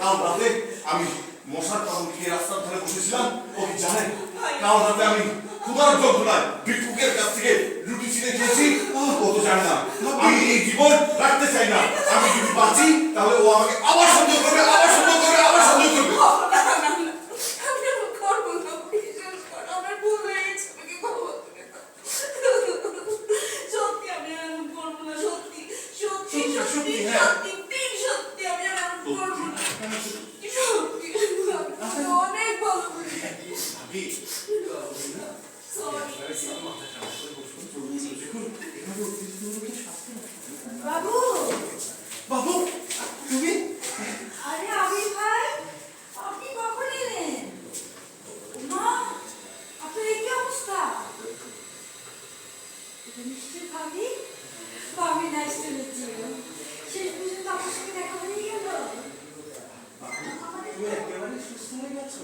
কাল রাতে আমি মশার কামড় খেয়ে রাস্তার ধারে বসেছিলাম। ও কি জানে কাল রাতে আমি ক্ষুধার যন্ত্রণায় ভিক্ষুকের কাছ থেকে রুটি ছিঁড়ে খেয়েছি। ও তো জানে না আমি এই জীবন রাখতে চাই না। আমি যদি বাঁচি তাহলে ও আমাকে আবার সন্দেহ করবে, আবার সন্দেহ করবে, আবার সন্দেহ করবে। বাবু বাবু তুমি? আরে আবির ভাই, আপনি কখন এলেন? মা, আপনার কি অবস্থা? এটা নিশ্চয়ই ভাবি। ভাবি নাইস টু মিট ইউ। শেষ পর্যন্ত আপনার সাথে দেখা হয়ে গেল। তুমি একেবারে সুস্থ হয়ে গেছো।